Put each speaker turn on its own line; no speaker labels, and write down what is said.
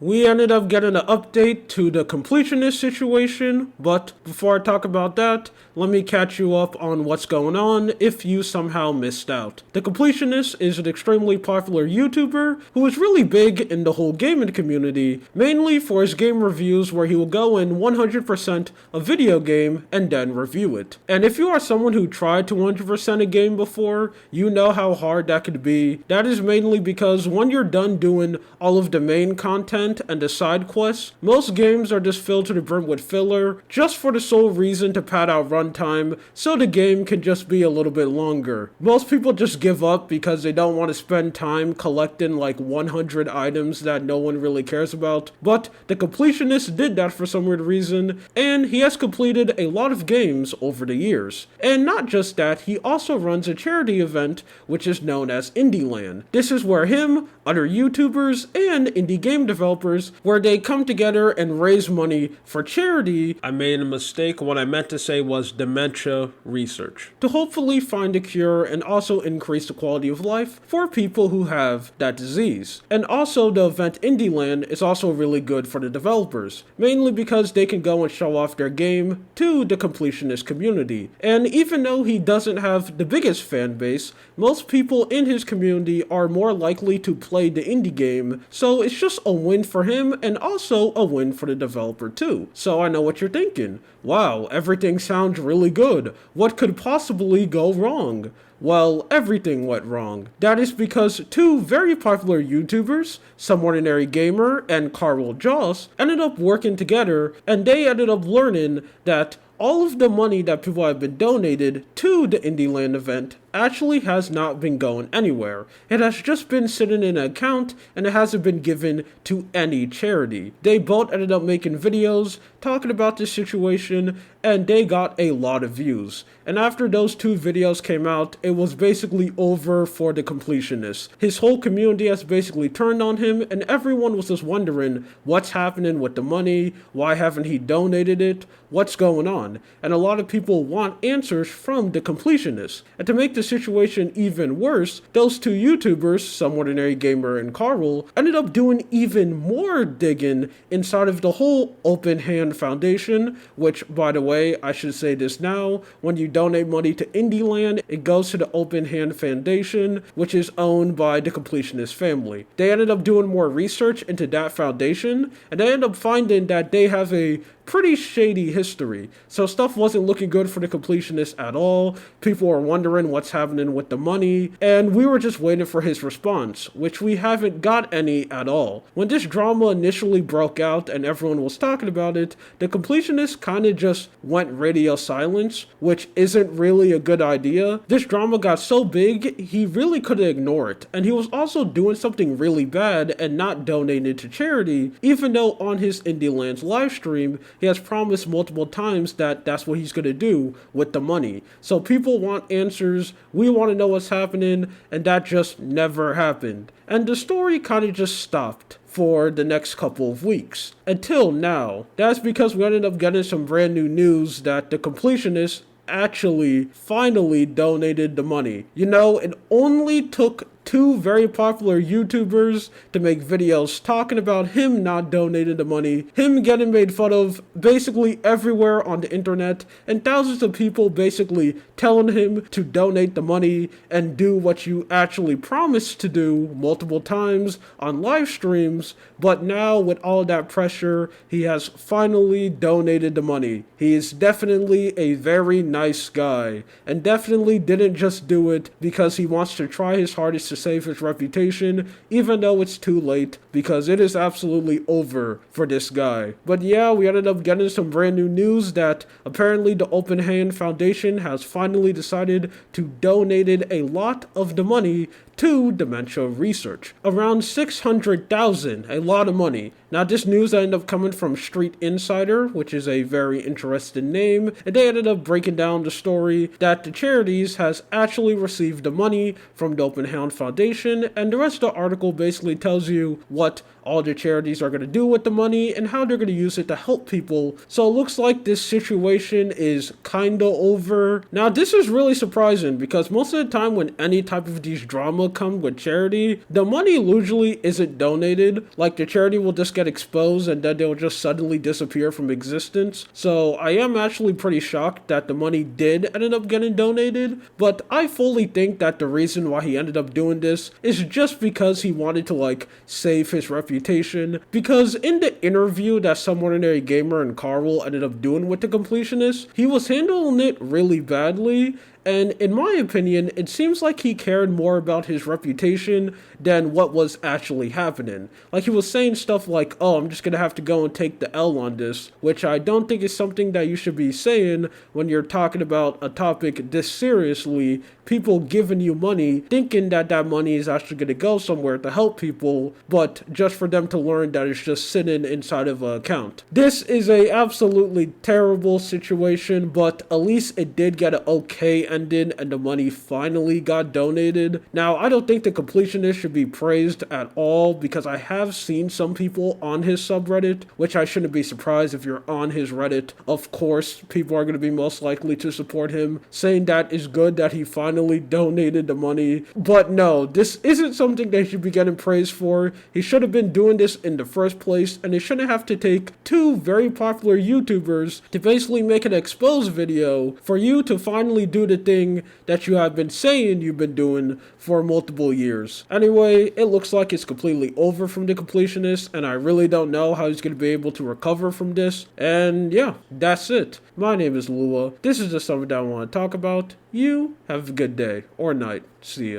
We ended up getting an update to the completionist situation, but before I talk about that, let me catch you up on what's going on if you somehow missed out. The Completionist is an extremely popular YouTuber who is really big in the whole gaming community, mainly for his game reviews where he will go in 100% a video game and then review it. And if you are someone who tried to 100% a game before, you know how hard that could be. That is mainly because when you're done doing all of the main content and the side quests, most games are just filled to the brim with filler, just for the sole reason to pad out runtime, so the game can just be a little bit longer. Most people just give up because they don't want to spend time collecting like 100 items that no one really cares about, but the Completionist did that for some weird reason, and he has completed a lot of games over the years. And not just that, he also runs a charity event which is known as Indieland. This is where him, other YouTubers, and indie game developers where they come together and raise money for charity. I made a mistake. What I meant to say was dementia research, to hopefully find a cure and also increase the quality of life for people who have that disease. And also the event Indieland is also really good for the developers, mainly because they can go and show off their game to the completionist community. And even though he doesn't have the biggest fan base, most people in his community are more likely to play the indie game, so it's just a win for him and also a win for the developer too. So I know what you're thinking. Wow, everything sounds really good. What could possibly go wrong? Well, everything went wrong. That is because two very popular YouTubers, Some Ordinary Gamer and Carl Joss, ended up working together, and they ended up learning that all of the money that people have been donated to the Indieland event actually has not been going anywhere. It has just been sitting in an account and it hasn't been given to any charity. They both ended up making videos talking about this situation and they got a lot of views. And after those two videos came out, it was basically over for the completionist. His whole community has basically turned on him and everyone was just wondering what's happening with the money, why haven't he donated it, what's going on? And a lot of people want answers from the completionist. And to make the situation even worse, those two YouTubers, Some Ordinary Gamer and Carl, ended up doing even more digging inside of the whole Open Hand Foundation, which, by the way, I should say this now, when you donate money to Indieland, it goes to the Open Hand Foundation, which is owned by the completionist family. They ended up doing more research into that foundation, and they ended up finding that they have a pretty shady history. So stuff wasn't looking good for the completionist at all. People were wondering what's happening with the money, and we were just waiting for his response, which we haven't got any at all. When this drama initially broke out and everyone was talking about it, the completionist kind of just went radio silence, which isn't really a good idea. This drama got so big, he really couldn't ignore it, and he was also doing something really bad and not donating to charity, even though on his Indieland's live stream, he has promised multiple times that that's what he's going to do with the money. So people want answers, we want to know what's happening, and that just never happened. And the story kind of just stopped for the next couple of weeks. Until now. That's because we ended up getting some brand new news that the completionist actually finally donated the money. You know, it only took two very popular YouTubers to make videos talking about him not donating the money, him getting made fun of basically everywhere on the internet, and thousands of people basically telling him to donate the money and do what you actually promised to do multiple times on live streams. But now with all that pressure, he has finally donated the money. He is definitely a very nice guy, and definitely didn't just do it because he wants to try his hardest to save his reputation, even though it's too late, because it is absolutely over for this guy. But yeah, we ended up getting some brand new news that apparently the Open Hand Foundation has finally decided to donate a lot of the money to dementia research. Around 600,000, a lot of money. Now this news ended up coming from Street Insider, which is a very interesting name, and they ended up breaking down the story that the charities has actually received the money from the Open Hand Foundation, and the rest of the article basically tells you what all the charities are going to do with the money and how they're going to use it to help people. So it looks like this situation is kinda over. Now, this is really surprising because most of the time when any type of these drama come with charity, the money usually isn't donated. Like, the charity will just get exposed and then they'll just suddenly disappear from existence. So I am actually pretty shocked that the money did end up getting donated, but I fully think that the reason why he ended up doing this is just because he wanted to, like, save his reputation. Because in the interview that Some Ordinary Gamer and Carl ended up doing with the Completionist, he was handling it really badly. And in my opinion, it seems like he cared more about his reputation than what was actually happening. Like, he was saying stuff like, oh, I'm just gonna have to go and take the L on this, which I don't think is something that you should be saying when you're talking about a topic this seriously. People giving you money, thinking that that money is actually gonna go somewhere to help people, but just for them to learn that it's just sitting inside of an account. This is a absolutely terrible situation, but at least it did get an okay ended and the money finally got donated. Now, I don't think the Completionist should be praised at all because I have seen some people on his subreddit, which I shouldn't be surprised if you're on his Reddit. Of course, people are going to be most likely to support him, saying that is good that he finally donated the money. But no, this isn't something they should be getting praised for. He should have been doing this in the first place, and they shouldn't have to take two very popular YouTubers to basically make an expose video for you to finally do the thing that you have been saying you've been doing for multiple years. Anyway, it looks like it's completely over from the Completionist, and I really don't know how he's going to be able to recover from this. And yeah, that's it. My name is Lua. This is just something that I want to talk about. You have a good day or night. See ya.